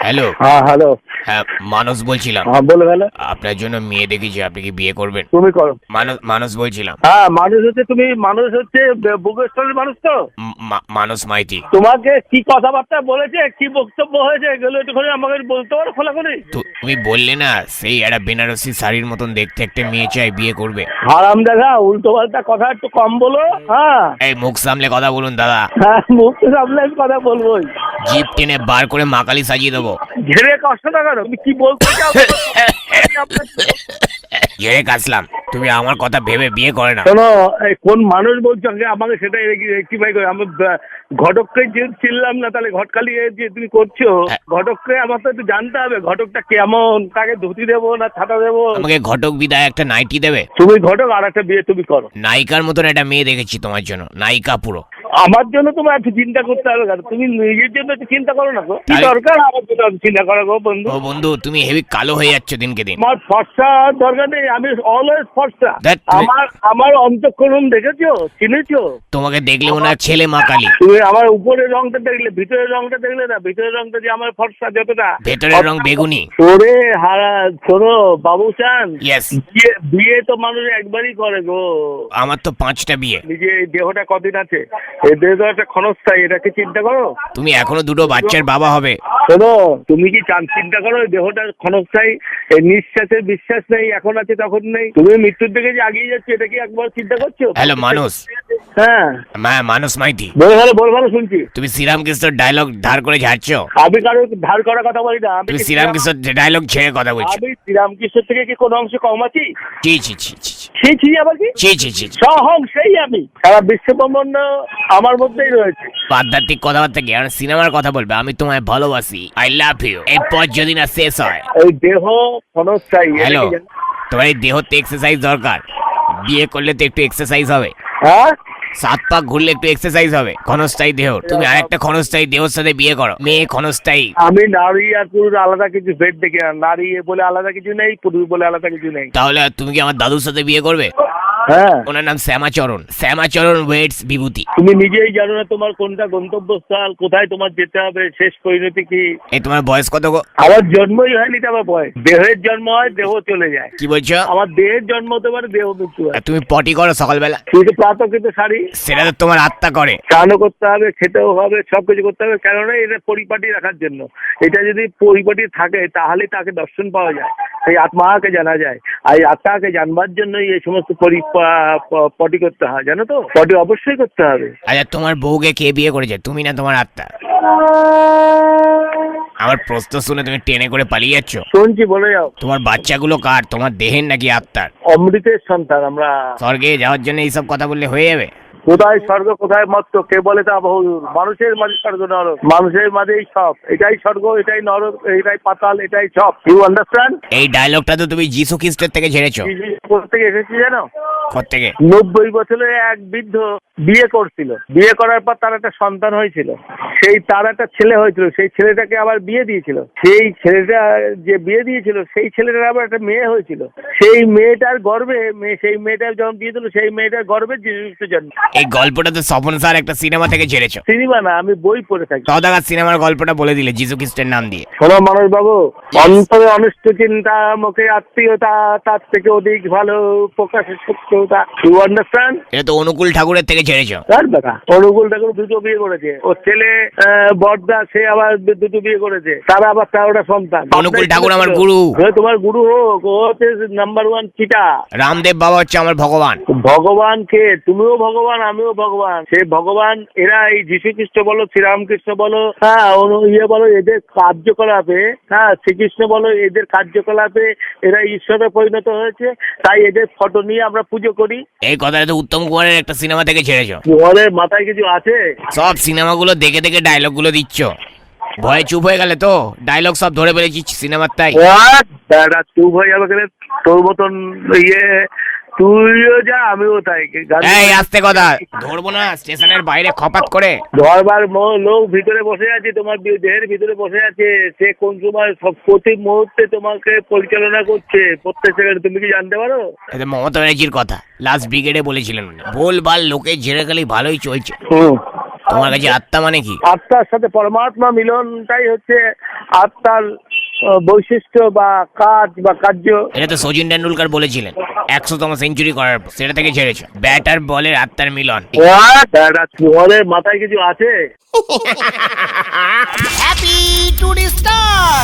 Hello. হ্যাঁ hello. হ্যাঁ, মানস বলছিলাম। হ্যাঁ বলো হ্যালো। আপনার জন্য মেয়ে দেখেছি, আপনি কি বিয়ে করবেন? তুমি করো। মানস বলছিলাম। হ্যাঁ মানুষ হচ্ছে ভুবনেশ্বরের মানুষ তো। মানস মাইতি। তোমাকে কি কথাবার্তা বলেছে, কি বক্তব্য হয়েছে, এগুলো একটুখানি আমাকে বলতে পারো খোলা করে? তুমি বললে না সেই একটা বেনারসি শাড়ির মতন দেখতে একটা মেয়ে চাই, বিয়ে করবে। হারাম দেখা, উল্টো পাল্টা কথা একটু কম বলো। হ্যাঁ এই মুখ সামলে কথা বলুন দাদা। হ্যাঁ, মুখ সামলে কথা বলবোই। জিপ টেনে বার করে মাকালি সাজিয়ে দেবো। ঘেরে কষ্ট না কেন, তুমি কি বলতে চাও? ঝেড়ে কাছলাম, তুমি আমার কথা ভেবে বিয়ে করে না। শোনো, এই কোন মানুষ বলছো আমাকে সেটা রেক্টিফাই করে। আমি ঘটককে যে চিনলাম না, তাহলে ঘটকালি যে তুমি করছো, ঘটককে আমার তো একটু জানতে হবে ঘটকটা কেমন, তাকে ধুতি দেবো না ছাতা দেবো। আমাকে ঘটক বিদায় একটা নাইটি দেবে। তুমি ঘটক, আর একটা বিয়ে তুমি করো। নায়িকার মতন একটা মেয়ে দেখেছি তোমার জন্য, নায়িকা পুরো। আমার জন্য তোমার একটু চিন্তা করতে হবে কেন? তুমি নিজের জন্য একটু চিন্তা করো না গো। কি দরকার আমার জন্য চিন্তা করা গো বন্ধু? ও বন্ধু, তুমি হেভি কালো হয়ে যাচ্ছ দিনকে দিন। আমার ফর্সা দরকার নেই, আমি অলওয়েজ ফর্সা। আমার অন্তঃকরণ দেখেছো, চিনেছো? তোমাকে দেখলে মনে হয় ছেলে মা কালী। তুমি আমার উপরের রংটা দেখলে, ভিতরের রংটা দেখলে না? ভিতরের রংটা যে আমার ফর্সা যতটা, ভেতরের রং বেগুনি। ওরে হারা, শোনো বাবু চান, ইয়েস। বিয়ে তো মানুষ একবারই করে গো। আমার তো 5টা বিয়ে। নিজে এই দেহটা কদিন আছে, এই দেহটা একটা ক্ষণস্থায়ী, এটাকে চিন্তা করো। তুমি এখনো 2টো বাচ্চার বাবা হবে। শোনো, তুমি কি চিন্তা করো এই দেহটা ক্ষণস্থায়ী, এই নিঃশ্বাসের বিশ্বাস নেই, এখন আছে তখন নেই। তুমি মৃত্যুর দিকে যে আগিয়ে যাচ্ছে, এটা কি একবার চিন্তা করছো? হ্যালো মানুষ। হ্যাঁ মানস মাইতি। বল ভালো শুনছি। তুমি শ্রীরামকৃষ্ণ ডায়লগ ধার করে ঝাড়ছ। আমি কারো ধার করার কথা বলি না। তুমি শ্রীরামকৃষ্ণ ডায়লগ ছেড়ে কথা বলছো। আমি শ্রীরামকৃষ্ণের থেকে কি কোনো অংশে কম আছি? ছি ছি ছি ছি ছি। সেই ছি আবার কি? ছি ছি ছি। সহং সেই আমি, সারা বিশ্ব ব্রহ্মাণ্ড আমার মধ্যেই রয়েছে। আধ্যাত্মিক কথাবার্তা কি? আর সিনেমার কথা বলবে, আমি তোমায় ভালোবাসি, আই লাভ ইউ, এরপর যদি না শেষ হয়। এই দেহ ক্ষণস্থায়ী। হ্যালো, তোমার এই দেহ তো এক্সারসাইজ দরকার। বিয়ে করলে তো একটু এক্সারসাইজ হবে। হ্যাঁ, 7 পাক ঘুরলে একটু এক্সারসাইজ হবে ক্ষণস্থায়ী দেহ। তুমি আরেকটা ক্ষণস্থায়ী দেহর সাথে বিয়ে করো, মেয়ে ক্ষণস্থায়ী। আমি নারী আর পুরুষ আলাদা কিছু ভেদ দেখি না। নারী বলে আলাদা কিছু নেই, পুরুষ বলে আলাদা কিছু নেই। তাহলে তুমি কি আমার দাদুর সাথে বিয়ে করবে? হ্যাঁ। ওনার নাম শ্যামাচরণ ওয়েটস বিভূতি। তুমি নিজেই জানো না তোমার কোনটা গন্তব্যস্থল, কোথায় তোমার যেতে হবে, শেষ পরিণতি কি। এই তোমার বয়স কত গো? আমার জন্মই হয়নি তো আমার বয়স। দেহের জন্ম হয়, দেহ চলে যায়। কি বলছো? আমার দেহের জন্ম হতে পারে, দেহ মৃত্যু হয়। তুমি পটি করো সকালবেলা? কিন্তু প্রাতঃকৃত শাড়ি, সেটা তো তোমার আত্মা করে। স্নানও করতে হবে, খেতেও হবে, সবকিছু করতে হবে। কেননা এটা পরিপাটি রাখার জন্য। এটা যদি পরিপাটি থাকে তাহলে তাকে দর্শন পাওয়া যায়, সেই আত্মাকে জানা যায়। আর এই আত্মাকে জানবার জন্যই এই সমস্ত পটি করতে হয়, জানো তো? পটি অবশ্যই করতে হবে। আচ্ছা, তোমার বউকে কে বিয়ে করেছে, তুমি না তোমার আত্মা? আমার প্রশ্ন শুনে তুমি টেনে করে পালিয়ে যাচ্ছ। শুনছি, বলে যাও। তোমার বাচ্চাগুলো কার, তোমার দেহের নাকি আত্মার? অমৃতের সন্তান আমরা। স্বর্গে যাওয়ার জন্য এইসব কথা বললে হয়ে যাবে? কোথায় স্বর্গ কোথায় মর্ত, কে বলে তা বহুদূর। মানুষের মাঝে স্বর্গ নরক, মানুষের মাঝেই সব। এটাই স্বর্গ, এটাই নরক, এটাই পাতাল, এটাই সব। You understand? এই ডায়লগটা তো তুমি যিশু খ্রিস্টের থেকে ঝেড়েছো। থেকে এসেছি জানো? কোত্থেকে? 90 বছরের এক বৃদ্ধ বিয়ে করছিল। বিয়ে করার পর তার একটা সন্তান হয়েছিল। তার একটা ছেলে হয়েছিল, সেই ছেলেটাকে আবার বিয়ে দিয়েছিল। সেই ছেলেটা যে বিয়ে দিয়েছিল, সেই ছেলেটার আবার একটা মেয়ে হয়েছিল। সেই মেয়েটার গর্ভে, সেই মেয়েটার যখন বিয়ে দিল, সেই মেয়েটার গর্ভে যিশু খ্রিস্ট জন্ম। এই গল্পটা তো স্বপন স্যার একটা সিনেমা থেকে ঝেড়েছো। সিনেমা না, আমি বই পড়ে থাকি। সওদাগর সিনেমার গল্পটা বলে দিলে যিশু খ্রিস্টের নাম দিয়ে। শোনো মানুষ বাবু, অন্তরে অনিষ্ট চিন্তা, মুখে আত্মীয়তা, তার থেকে অধিক ভালো প্রকাশের সত্যতা। You understand? এটা তো অনুকূল ঠাকুরের থেকে ঝেড়েছো। তার দেখা অনুকূল ঠাকুর 2টো বিয়ে করেছে। ওর ছেলে বড়দা, সে আবার 2টো বিয়ে করেছে। তারা আবার 13টা সন্তান। অনুকূল ঠাকুর আমার গুরু। তোমার গুরু হোক, ও হচ্ছে নাম্বার 1 চিটা। রামদেব বাবা হচ্ছে আমার ভগবান। ভগবান কে? তুমিও ভগবান, আমিও ভগবান। সে ভগবান এরা, এই যীশু খ্রিস্ট বলো, শ্রীরামকৃষ্ণ বলো, হ্যাঁ বলো, এদের কার্যকলাপে, হ্যাঁ শ্রীকৃষ্ণ বলো, এদের কার্যকলাপে এরা ঈশ্বরে পরিণত হয়েছে। তাই এদের ফটো নিয়ে আমরা পুজো করি। এই কথাটা তো উত্তম কুমারের একটা সিনেমা থেকে ঝেড়েছো। কুমারের মাথায় কিছু আছে? সব সিনেমাগুলো দেখে দেখে ডায়লগ গুলো দিচ্ছ। ভয়ে চুপ হয়ে গেলে তো, ডায়লগ সব ধরে ফেলেছি সিনেমার। তাই চুপ হয়ে যাবে কেন? তোর মতন তুইও যা, আমিও তাই। এই আস্তে কথা ধরবো না স্টেশনের বাইরে খপাত করে। ধরবার লোক ভিতরে বসে আছে, তোমার দেহের ভিতরে বসে আছে। সে কোন সময় প্রতি মুহূর্তে তোমাকে পরিচালনা করছে, প্রত্যেক সেকেন্ড। তুমি কি জানতে পারো? এটা মমতা ব্যানার্জির কথা লাস্ট ব্রিগেডে বলেছিলেন উনি। ভুলভাল লোকে ঝেড়ে গেলে ভালোই চলছে। তোমার কাছে আত্মা মানে কি? আত্মার সাথে পরমাত্মা মিলনটাই হচ্ছে আত্মার বৈশিষ্ট্য বা কাজ বা কার্য। এটা তো সচিন টেন্ডুলকার বলেছিলেন 100তম সেঞ্চুরি করার পর, সেটা থেকে ছেড়েছো। ব্যাট আর বলের আত্মার মিলন। তোমাদের মাথায় কিছু আছে? Happy today star